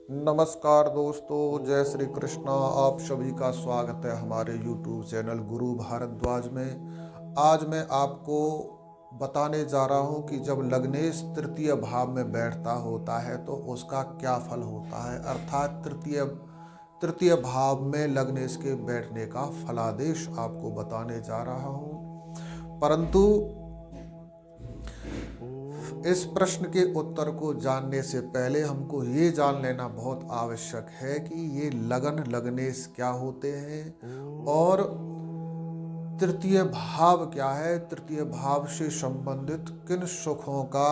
नमस्कार दोस्तों, जय श्री कृष्णा। आप सभी का स्वागत है हमारे YouTube चैनल गुरु भारद्वाज में। आज मैं आपको बताने जा रहा हूं कि जब लग्नेश तृतीय भाव में बैठता होता है तो उसका क्या फल होता है। अर्थात तृतीय तृतीय भाव में लग्नेश के बैठने का फलादेश आपको बताने जा रहा हूं। परंतु इस प्रश्न के उत्तर को जानने से पहले हमको ये जान लेना बहुत आवश्यक है कि ये लगन लग्नेश क्या होते हैं और तृतीय भाव क्या है। तृतीय भाव से संबंधित किन सुखों का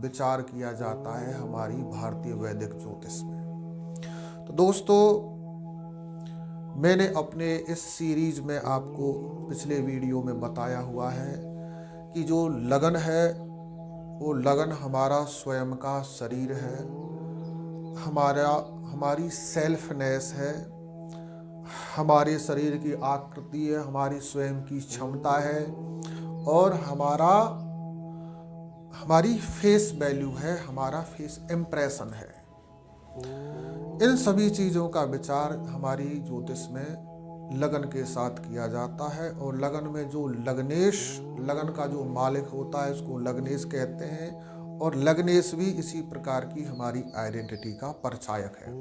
विचार किया जाता है हमारी भारतीय वैदिक ज्योतिष में। तो दोस्तों, मैंने अपने इस सीरीज में आपको पिछले वीडियो में बताया हुआ है कि जो लगन है वो लगन हमारा स्वयं का शरीर है, हमारी सेल्फनेस है, हमारे शरीर की आकृति है, हमारी स्वयं की क्षमता है और हमारी फेस वैल्यू है, हमारा फेस इम्प्रेशन है। इन सभी चीज़ों का विचार हमारी ज्योतिष में लगन के साथ किया जाता है और लगन में जो लगन का जो मालिक होता है उसको लग्नेश कहते हैं और लग्नेश भी इसी प्रकार की हमारी आइडेंटिटी का परिचायक है।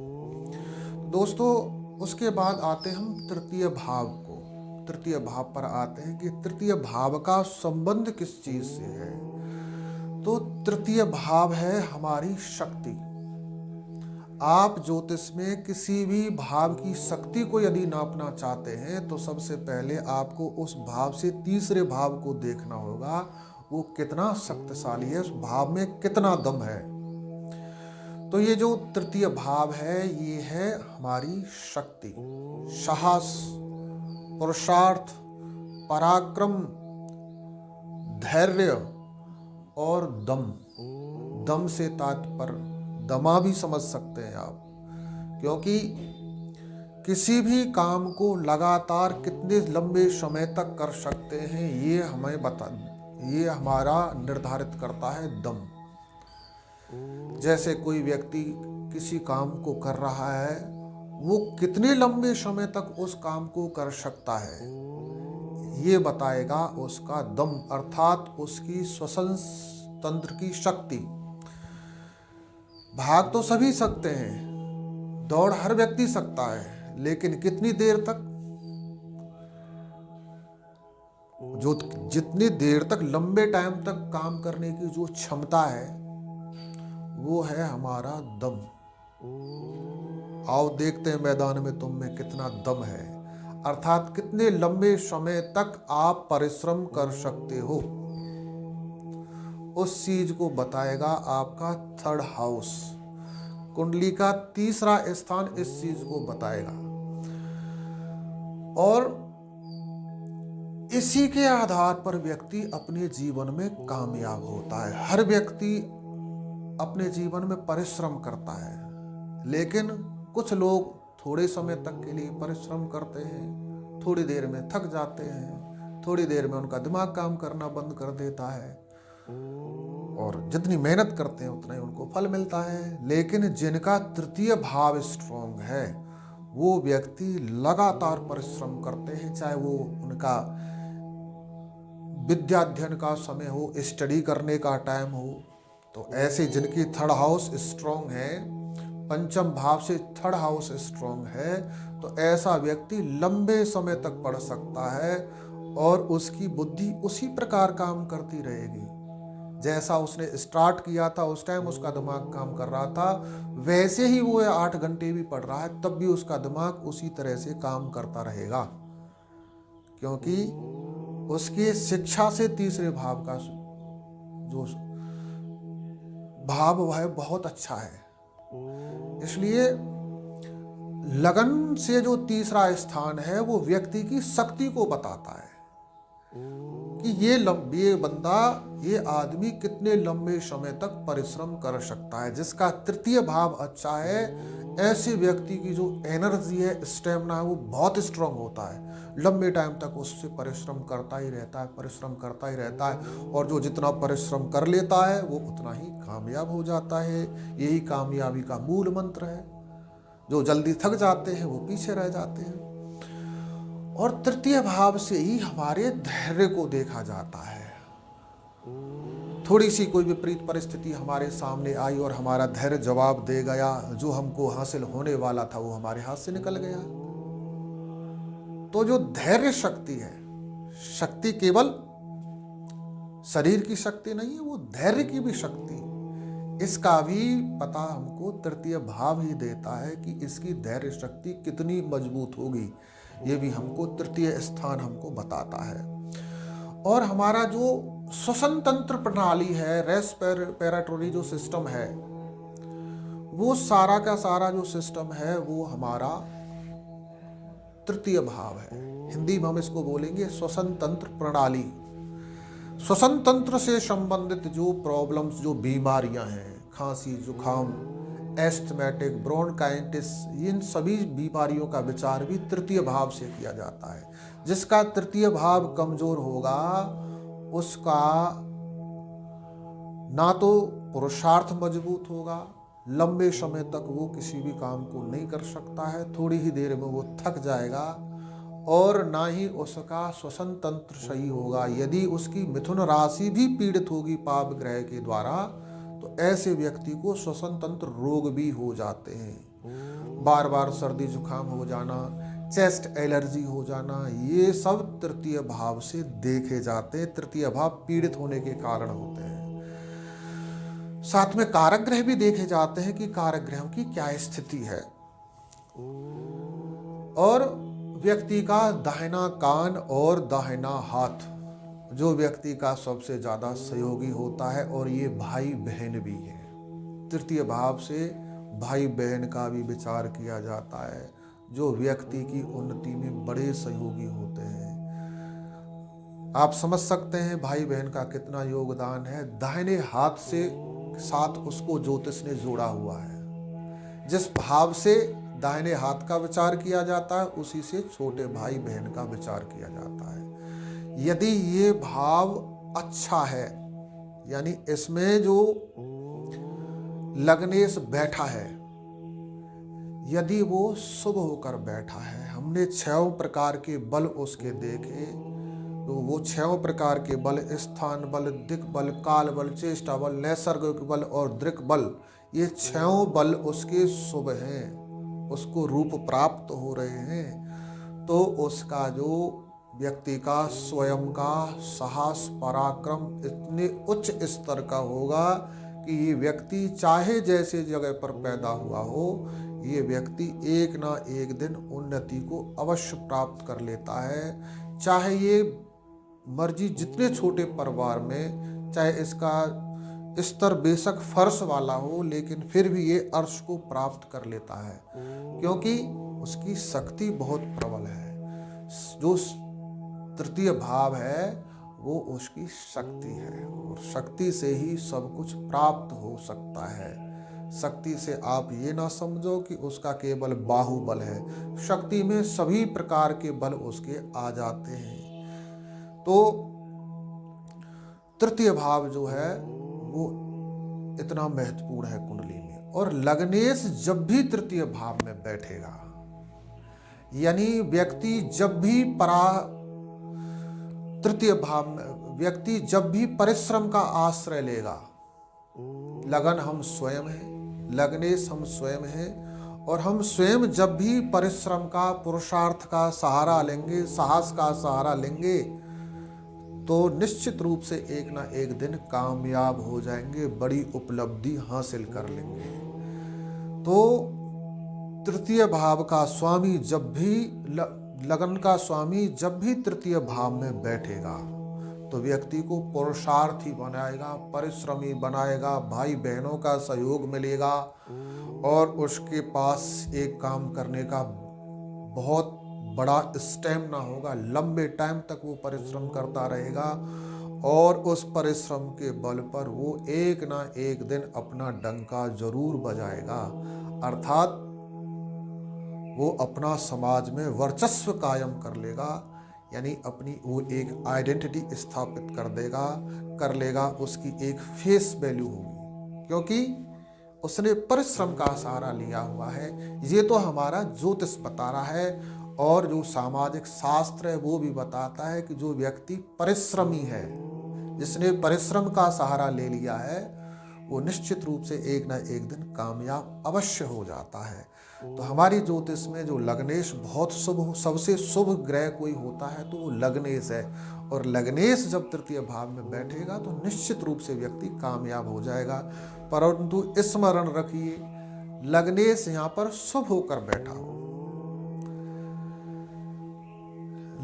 दोस्तों, उसके बाद आते हम तृतीय भाव को। तृतीय भाव पर आते हैं कि तृतीय भाव का संबंध किस चीज से है। तो तृतीय भाव है हमारी शक्ति। आप ज्योतिष में किसी भी भाव की शक्ति को यदि नापना चाहते हैं तो सबसे पहले आपको उस भाव से तीसरे भाव को देखना होगा, वो कितना शक्तिशाली है, उस भाव में कितना दम है। तो ये जो तृतीय भाव है ये है हमारी शक्ति, साहस, पुरुषार्थ, पराक्रम, धैर्य और दम। दम से तात्पर्य दमा भी समझ सकते हैं आप, क्योंकि किसी भी काम को लगातार कितने लंबे समय तक कर सकते हैं ये हमारा निर्धारित करता है दम। जैसे कोई व्यक्ति किसी काम को कर रहा है, वो कितने लंबे समय तक उस काम को कर सकता है ये बताएगा उसका दम, अर्थात उसकी श्वसन तंत्र की शक्ति। भाग तो सभी सकते हैं, दौड़ हर व्यक्ति सकता है, लेकिन कितनी देर तक? जितनी देर तक लंबे टाइम तक काम करने की जो क्षमता है वो है हमारा दम। आओ देखते हैं मैदान में तुम में कितना दम है, अर्थात कितने लंबे समय तक आप परिश्रम कर सकते हो। उस चीज को बताएगा आपका थर्ड हाउस। कुंडली का तीसरा स्थान इस चीज को बताएगा और इसी के आधार पर व्यक्ति अपने जीवन में कामयाब होता है। हर व्यक्ति अपने जीवन में परिश्रम करता है, लेकिन कुछ लोग थोड़े समय तक के लिए परिश्रम करते हैं, थोड़ी देर में थक जाते हैं, थोड़ी देर में उनका दिमाग काम करना बंद कर देता है और जितनी मेहनत करते हैं उतना ही उनको फल मिलता है। लेकिन जिनका तृतीय भाव स्ट्रॉन्ग है वो व्यक्ति लगातार परिश्रम करते हैं, चाहे वो उनका विद्याध्ययन का समय हो, स्टडी करने का टाइम हो। तो ऐसे जिनकी थर्ड हाउस स्ट्रॉन्ग है, पंचम भाव से थर्ड हाउस स्ट्रॉन्ग है, तो ऐसा व्यक्ति लंबे समय तक पढ़ सकता है और उसकी बुद्धि उसी प्रकार काम करती रहेगी जैसा उसने स्टार्ट किया था। उस टाइम उसका दिमाग काम कर रहा था, वैसे ही वो 8 घंटे भी पढ़ रहा है तब भी उसका दिमाग उसी तरह से काम करता रहेगा, क्योंकि उसकी शिक्षा से तीसरे भाव का जो भाव वह बहुत अच्छा है। इसलिए लगन से जो तीसरा स्थान है वो व्यक्ति की शक्ति को बताता है कि ये आदमी कितने लंबे समय तक परिश्रम कर सकता है। जिसका तृतीय भाव अच्छा है, ऐसे व्यक्ति की जो एनर्जी है, स्टेमिना है, वो बहुत स्ट्रांग होता है। लंबे टाइम तक उससे परिश्रम करता ही रहता है और जो जितना परिश्रम कर लेता है वो उतना ही कामयाब हो जाता है। यही कामयाबी का मूल मंत्र है। जो जल्दी थक जाते हैं वो पीछे रह जाते हैं। और तृतीय भाव से ही हमारे धैर्य को देखा जाता है। थोड़ी सी कोई विपरीत परिस्थिति हमारे सामने आई और हमारा धैर्य जवाब दे गया, जो हमको हासिल होने वाला था वो हमारे हाथ से निकल गया। तो जो धैर्य शक्ति है, शक्ति केवल शरीर की शक्ति नहीं है, वो धैर्य की भी शक्ति, इसका भी पता हमको तृतीय भाव ही देता है कि इसकी धैर्य शक्ति कितनी मजबूत होगी। ये भी हमको तृतीय स्थान हमको बताता है। और हमारा जो श्वसन तंत्र प्रणाली है, रेस्पिरेटरी जो सिस्टम है, वो सारा का सारा जो सिस्टम है वो हमारा तृतीय भाव है। हिंदी में हम इसको बोलेंगे श्वसन तंत्र प्रणाली। श्वसन तंत्र से संबंधित जो प्रॉब्लम्स, जो बीमारियां हैं, खांसी, जुखाम, एस्थमेटिक, ब्रोंकाइटिस, इन सभी बीमारियों का विचार भी तृतीय भाव से किया जाता है। जिसका तृतीय भाव कमजोर होगा उसका ना तो पुरुषार्थ मजबूत होगा, लंबे समय तक वो किसी भी काम को नहीं कर सकता है, थोड़ी ही देर में वो थक जाएगा, और ना ही उसका श्वसन तंत्र सही होगा। यदि उसकी मिथुन राशि भी पीड़ित होगी पाप ग्रह के द्वारा, तो ऐसे व्यक्ति को श्वसन तंत्र रोग भी हो जाते हैं। बार बार सर्दी जुकाम हो जाना, चेस्ट एलर्जी हो जाना, ये सब तृतीय भाव से देखे जाते हैं, तृतीय भाव पीड़ित होने के कारण होते हैं। साथ में कारक ग्रह भी देखे जाते हैं कि कारक ग्रहों की क्या स्थिति है। और व्यक्ति का दाहिना कान और दाहिना हाथ जो व्यक्ति का सबसे ज्यादा सहयोगी होता है, और ये भाई बहन भी है। तृतीय भाव से भाई बहन का भी विचार किया जाता है, जो व्यक्ति की उन्नति में बड़े सहयोगी होते हैं। आप समझ सकते हैं भाई बहन का कितना योगदान है। दाहिने हाथ से साथ उसको ज्योतिष ने जोड़ा हुआ है। जिस भाव से दाहिने हाथ का विचार किया जाता है, उसी से छोटे भाई बहन का विचार किया जाता है। यदि ये भाव अच्छा है, यानी इसमें जो लग्नेश बैठा है, यदि वो शुभ होकर बैठा है, हमने 6 प्रकार के बल उसके देखे, तो वो 6 प्रकार के बल, स्थान बल, दिक बल, काल बल, चेष्टा बल, नैसर्गिक बल और दृक बल, ये 6 बल उसके शुभ हैं, उसको रूप प्राप्त हो रहे हैं। तो उसका जो व्यक्ति का स्वयं का साहस पराक्रम इतने उच्च स्तर का होगा कि ये व्यक्ति चाहे जैसे जगह पर पैदा हुआ हो, ये व्यक्ति एक ना एक दिन उन्नति को अवश्य प्राप्त कर लेता है। चाहे ये मर्जी जितने छोटे परिवार में, चाहे इसका स्तर बेशक फर्श वाला हो, लेकिन फिर भी ये अर्श को प्राप्त कर लेता है, क्योंकि उसकी शक्ति बहुत प्रबल है। जो तृतीय भाव है वो उसकी शक्ति है, और शक्ति से ही सब कुछ प्राप्त हो सकता है। शक्ति से आप ये ना समझो कि उसका केवल बाहुबल है, शक्ति में सभी प्रकार के बल उसके आ जाते हैं। तो तृतीय भाव जो है वो इतना महत्वपूर्ण है कुंडली में। और लग्नेश जब भी तृतीय भाव में बैठेगा, यानी व्यक्ति जब भी तृतीय भाव में व्यक्ति जब भी परिश्रम का आश्रय लेगा, लगन हम स्वयं हैं, लग्नेश हम स्वयं हैं, और हम स्वयं जब भी परिश्रम का, पुरुषार्थ का सहारा लेंगे, साहस का सहारा लेंगे, तो निश्चित रूप से एक ना एक दिन कामयाब हो जाएंगे, बड़ी उपलब्धि हासिल कर लेंगे। तो तृतीय भाव का स्वामी जब भी, लगन का स्वामी जब भी तृतीय भाव में बैठेगा, तो व्यक्ति को पुरुषार्थी बनाएगा, परिश्रमी बनाएगा, भाई बहनों का सहयोग मिलेगा, और उसके पास एक काम करने का बहुत बड़ा स्टैमिना होगा। लंबे टाइम तक वो परिश्रम करता रहेगा, और उस परिश्रम के बल पर वो एक ना एक दिन अपना डंका जरूर बजाएगा, अर्थात वो अपना समाज में वर्चस्व कायम कर लेगा, यानी अपनी वो एक आइडेंटिटी स्थापित कर लेगा, उसकी एक फेस वैल्यू होगी। क्योंकि उसने परिश्रम का सहारा लिया हुआ है। ये तो हमारा ज्योतिष बता रहा है। और जो सामाजिक शास्त्र है वो भी बताता है कि जो व्यक्ति परिश्रमी है, जिसने परिश्रम का सहारा ले लिया है, वो निश्चित रूप से एक ना एक दिन कामयाब अवश्य हो जाता है। तो हमारी ज्योतिष में जो लग्नेश बहुत शुभ, सबसे शुभ ग्रह कोई होता है तो वो लग्नेश है। और लग्नेश जब तृतीय भाव में बैठेगा तो निश्चित रूप से व्यक्ति कामयाब हो जाएगा। परंतु स्मरण रखिए, लग्नेश यहाँ पर शुभ होकर बैठा हो।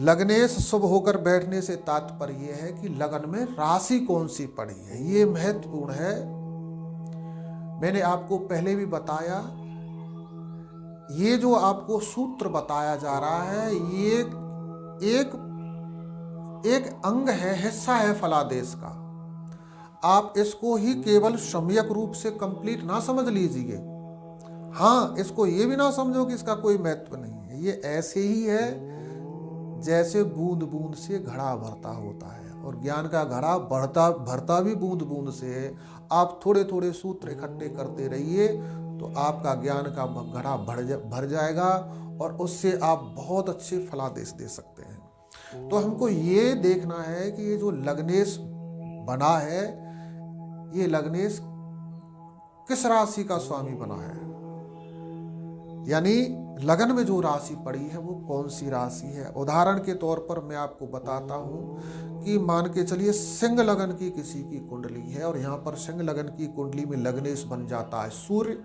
लग्नेश शुभ होकर बैठने से तात्पर्य यह है कि लगन में राशि कौन सी पड़ी है, ये महत्वपूर्ण है। मैंने आपको पहले भी बताया, ये जो आपको सूत्र बताया जा रहा है ये एक अंग है, हिस्सा है फलादेश का। आप इसको ही केवल सम्यक रूप से कंप्लीट ना समझ लीजिए। हाँ, इसको ये भी ना समझो कि इसका कोई महत्व नहीं है। ये ऐसे ही है जैसे बूंद बूंद से घड़ा भरता होता है, और ज्ञान का घड़ा भरता भी बूंद बूंद से है। आप थोड़े थोड़े सूत्र इकट्ठे करते रहिए तो आपका ज्ञान का घड़ा भर जाएगा, और उससे आप बहुत अच्छे फलादेश दे सकते हैं। तो हमको ये देखना है कि ये जो लग्नेश बना है, ये लग्नेश किस राशि का स्वामी बना है, यानी लगन में जो राशि पड़ी है वो कौन सी राशि है। उदाहरण के तौर पर मैं आपको बताता हूँ कि मान के चलिए सिंह लगन की किसी की कुंडली है, और यहाँ पर सिंह लगन की कुंडली में लग्नेश बन जाता है सूर्य।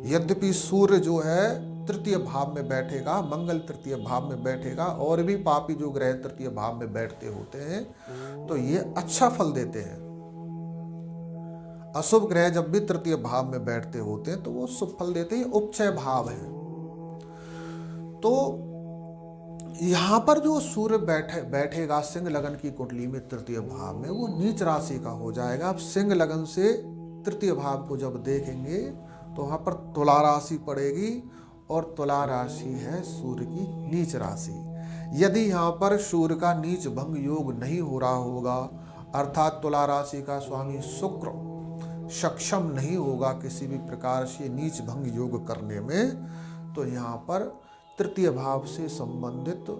यद्यपि सूर्य जो है तृतीय भाव में बैठेगा, मंगल तृतीय भाव में बैठेगा, और भी पापी जो ग्रह तृतीय भाव में बैठते होते हैं तो ये अच्छा फल देते हैं। अशुभ ग्रह जब भी तृतीय भाव में बैठते होते हैं तो वो शुभ फल देते हैं, उपचय भाव है। तो यहां पर जो सूर्य बैठेगा सिंह लगन की कुंडली में तृतीय भाव में, वो नीच राशि का हो जाएगा। अब सिंह लगन से तृतीय भाव को जब देखेंगे तो वहां पर तुला राशि पड़ेगी, और तुला राशि है सूर्य की नीच राशि। यदि यहाँ पर सूर्य का नीच भंग योग नहीं हो रहा होगा, अर्थात तुला राशि का स्वामी शुक्र सक्षम नहीं होगा किसी भी प्रकार से नीच भंग योग करने में, तो यहाँ पर तृतीय भाव से संबंधित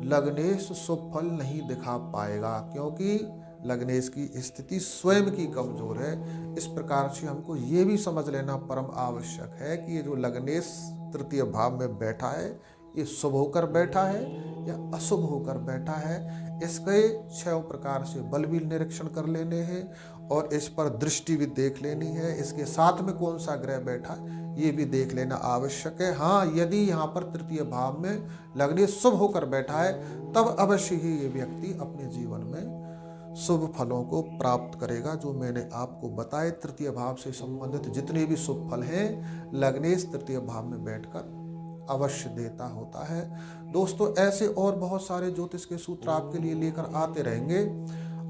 लग्नेश शुभ फल नहीं दिखा पाएगा, क्योंकि लग्नेश की स्थिति स्वयं की कमजोर है। इस प्रकार से हमको ये भी समझ लेना परम आवश्यक है कि ये जो लग्नेश तृतीय भाव में बैठा है, ये शुभ होकर बैठा है या अशुभ होकर बैठा है। इसके 6 प्रकार से बल भी निरीक्षण कर लेने हैं, और इस पर दृष्टि भी देख लेनी है। इसके साथ में कौन सा ग्रह बैठा ये भी देख लेना आवश्यक है। हाँ, यदि यहाँ पर तृतीय भाव में लग्नेश शुभ होकर बैठा है तब अवश्य ही ये व्यक्ति अपने जीवन में शुभ फलों को प्राप्त करेगा। जो मैंने आपको बताए तृतीय भाव से संबंधित जितने भी शुभ फल हैं, लग्नेश तृतीय भाव में बैठकर अवश्य देता होता है। दोस्तों, ऐसे और बहुत सारे ज्योतिष के सूत्र आपके लिए लेकर आते रहेंगे।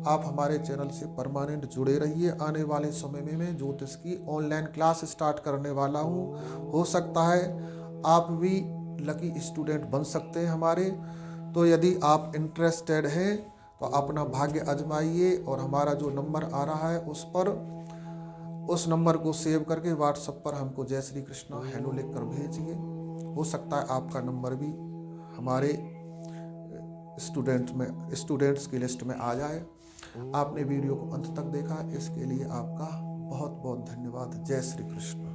आप हमारे चैनल से परमानेंट जुड़े रहिए। आने वाले समय में मैं ज्योतिष की ऑनलाइन क्लास स्टार्ट करने वाला हूँ। हो सकता है आप भी लकी स्टूडेंट बन सकते हैं हमारे। तो यदि आप इंटरेस्टेड हैं तो अपना भाग्य आजमाइए, और हमारा जो नंबर आ रहा है उस नंबर को सेव करके व्हाट्सएप पर हमको जय श्री कृष्णा हेलो लिख कर भेजिए। हो सकता है आपका नंबर भी हमारे स्टूडेंट्स की लिस्ट में आ जाए। आपने वीडियो को अंत तक देखा, इसके लिए आपका बहुत बहुत धन्यवाद। जय श्री कृष्ण।